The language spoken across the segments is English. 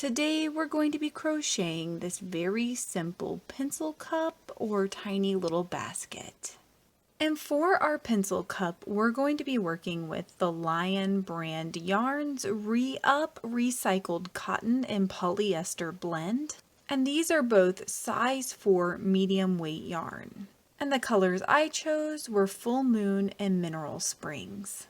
Today we're going to be crocheting this very simple pencil cup or tiny little basket. And for our pencil cup, we're going to be working with the Lion brand yarns Re-Up Recycled Cotton and Polyester blend. And these are both size 4 medium weight yarn. And the colors I chose were Full Moon and Mineral Springs.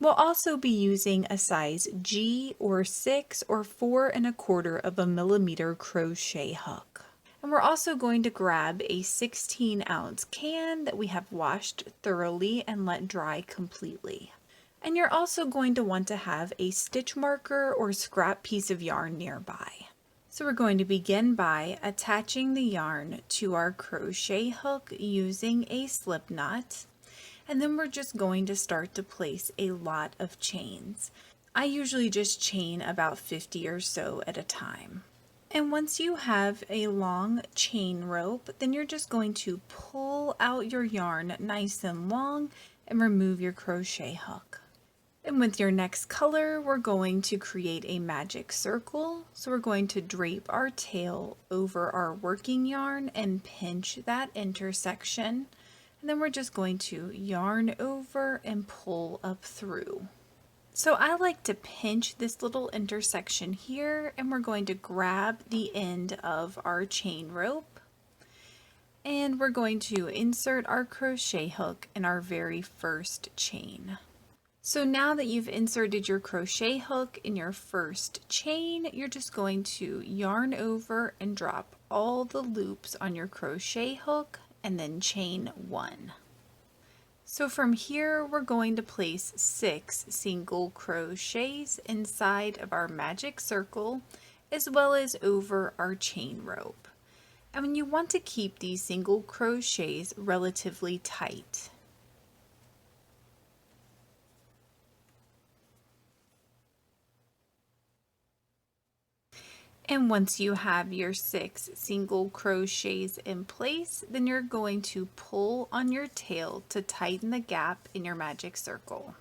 We'll also be using a size G or 6 or 4 1/4 of a millimeter crochet hook. And we're also going to grab a 16-ounce can that we have washed thoroughly and let dry completely. And you're also going to want to have a stitch marker or scrap piece of yarn nearby. So we're going to begin by attaching the yarn to our crochet hook using a slip knot. And then we're just going to start to place a lot of chains. I usually just chain about 50 or so at a time. And once you have a long chain rope, then you're just going to pull out your yarn nice and long and remove your crochet hook. And with your next color, we're going to create a magic circle. So we're going to drape our tail over our working yarn and pinch that intersection. And then we're just going to yarn over and pull up through. So I like to pinch this little intersection here, and we're going to grab the end of our chain rope. And we're going to insert our crochet hook in our very first chain. So now that you've inserted your crochet hook in your first chain, you're just going to yarn over and drop all the loops on your crochet hook and then chain 1. So from here we're going to place 6 single crochets inside of our magic circle as well as over our chain rope. And you want to keep these single crochets relatively tight. And once you have your 6 single crochets in place, then you're going to pull on your tail to tighten the gap in your magic circle.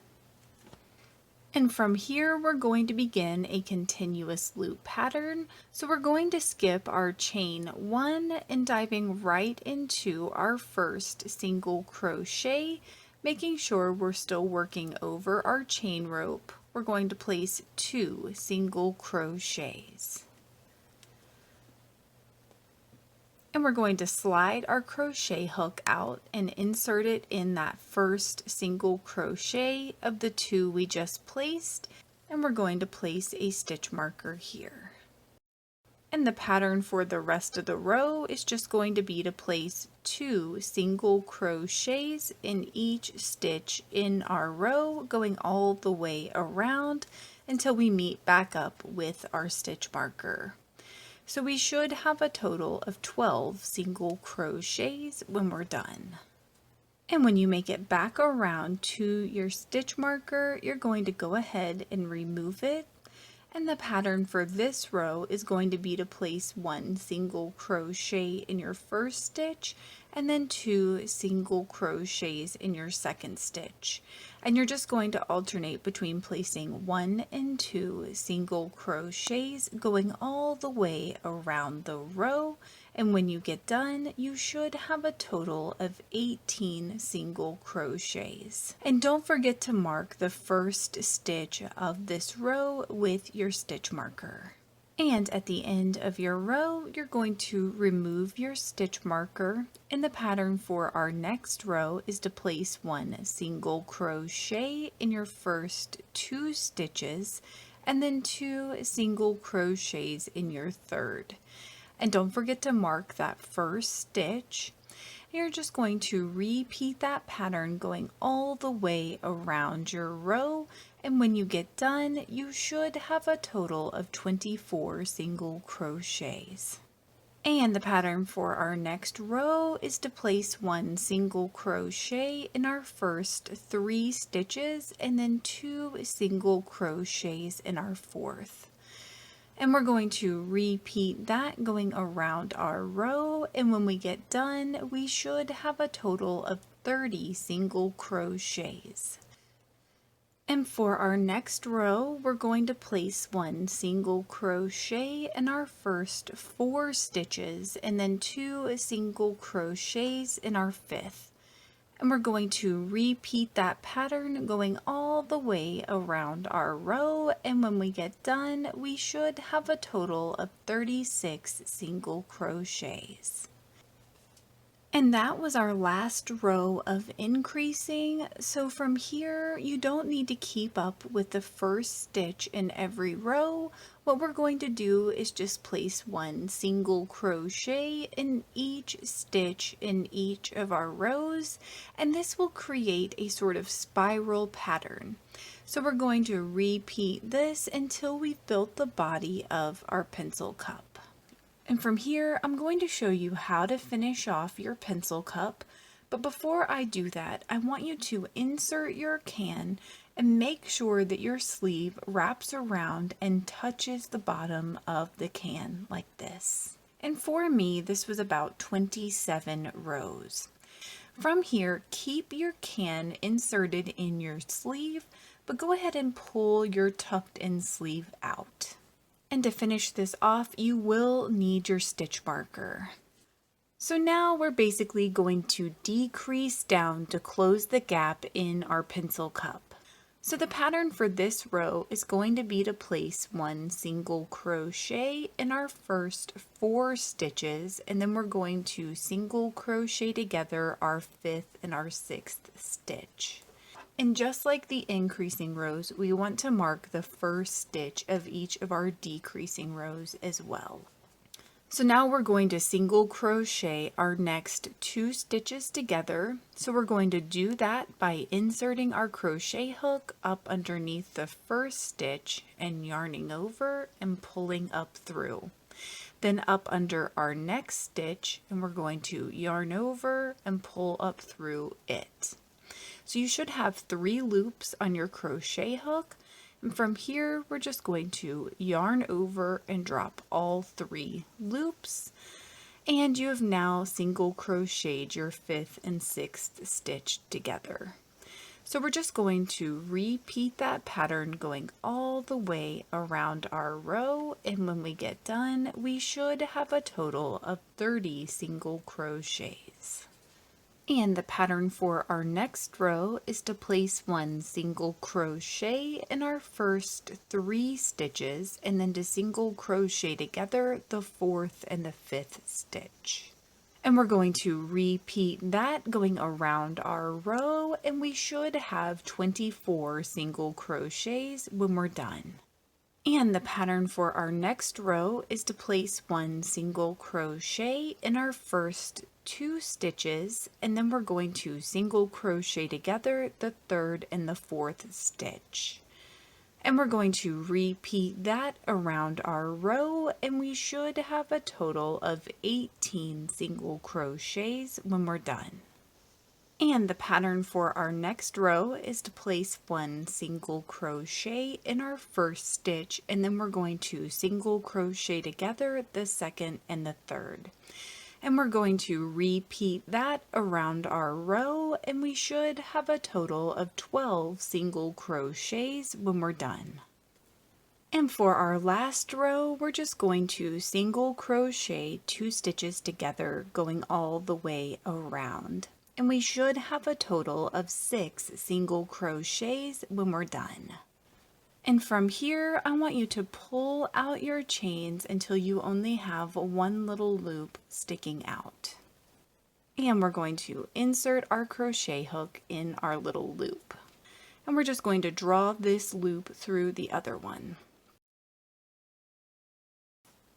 And from here, we're going to begin a continuous loop pattern. So we're going to skip our chain 1 and diving right into our first single crochet, making sure we're still working over our chain rope. We're going to place 2 single crochets. And we're going to slide our crochet hook out and insert it in that first single crochet of the 2 we just placed, and we're going to place a stitch marker here. And the pattern for the rest of the row is just going to be to place 2 single crochets in each stitch in our row, going all the way around until we meet back up with our stitch marker. So we should have a total of 12 single crochets when we're done. And when you make it back around to your stitch marker, you're going to go ahead and remove it. And the pattern for this row is going to be to place 1 single crochet in your first stitch and then 2 single crochets in your second stitch. And you're just going to alternate between placing 1 and 2 single crochets going all the way around the row. And when you get done, you should have a total of 18 single crochets. And don't forget to mark the first stitch of this row with your stitch marker. And at the end of your row, you're going to remove your stitch marker, and the pattern for our next row is to place 1 single crochet in your first 2 stitches and then 2 single crochets in your third. And don't forget to mark that first stitch. You're just going to repeat that pattern going all the way around your row, and when you get done, you should have a total of 24 single crochets. And the pattern for our next row is to place 1 single crochet in our first 3 stitches and then 2 single crochets in our fourth. And we're going to repeat that going around our row, and when we get done, we should have a total of 30 single crochets. And for our next row, we're going to place 1 single crochet in our first 4 stitches and then 2 single crochets in our 5th. And we're going to repeat that pattern going all the way around our row, and when we get done, we should have a total of 36 single crochets. And that was our last row of increasing. So from here, you don't need to keep up with the first stitch in every row. What we're going to do is just place 1 single crochet in each stitch in each of our rows, and this will create a sort of spiral pattern. So we're going to repeat this until we've built the body of our pencil cup. And from here, I'm going to show you how to finish off your pencil cup. But before I do that, I want you to insert your can and make sure that your sleeve wraps around and touches the bottom of the can like this. And for me, this was about 27 rows. From here, keep your can inserted in your sleeve, but go ahead and pull your tucked in sleeve out. And to finish this off, you will need your stitch marker. So now we're basically going to decrease down to close the gap in our pencil cup. So the pattern for this row is going to be to place 1 single crochet in our first 4 stitches, and then we're going to single crochet together our 5th and our 6th stitch. And just like the increasing rows, we want to mark the first stitch of each of our decreasing rows as well. So now we're going to single crochet our next 2 stitches together. So we're going to do that by inserting our crochet hook up underneath the first stitch and yarning over and pulling up through. Then up under our next stitch, and we're going to yarn over and pull up through it. So you should have 3 loops on your crochet hook, and from here we're just going to yarn over and drop all 3 loops, and you have now single crocheted your 5th and 6th stitch together. So we're just going to repeat that pattern going all the way around our row, and when we get done, we should have a total of 30 single crochets. And the pattern for our next row is to place 1 single crochet in our first 3 stitches and then to single crochet together the 4th and the 5th stitch. And we're going to repeat that going around our row, and we should have 24 single crochets when we're done. And the pattern for our next row is to place 1 single crochet in our first 2 stitches, and then we're going to single crochet together the 3rd and the 4th stitch. And we're going to repeat that around our row, and we should have a total of 18 single crochets when we're done. And the pattern for our next row is to place 1 single crochet in our first stitch, and then we're going to single crochet together the 2nd and the 3rd. And we're going to repeat that around our row, and we should have a total of 12 single crochets when we're done. And for our last row, we're just going to single crochet 2 stitches together going all the way around. And we should have a total of 6 single crochets when we're done. And from here, I want you to pull out your chains until you only have 1 little loop sticking out. And we're going to insert our crochet hook in our little loop. And we're just going to draw this loop through the other one.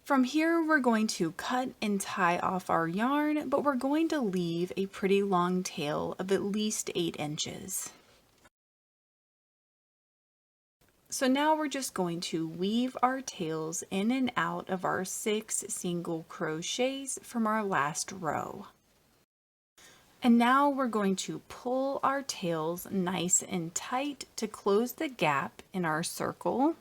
From here, we're going to cut and tie off our yarn, but we're going to leave a pretty long tail of at least 8 inches. So now we're just going to weave our tails in and out of our 6 single crochets from our last row. And now we're going to pull our tails nice and tight to close the gap in our circle.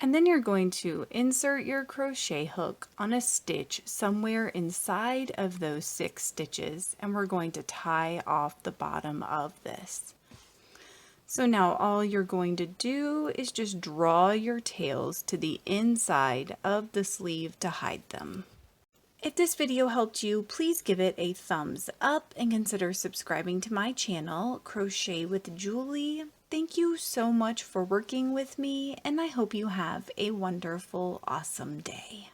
And then you're going to insert your crochet hook on a stitch somewhere inside of those 6 stitches, and we're going to tie off the bottom of this. So now all you're going to do is just draw your tails to the inside of the sleeve to hide them. If this video helped you, please give it a thumbs up and consider subscribing to my channel, Crochet with Julie. Thank you so much for working with me, and I hope you have a wonderful, awesome day.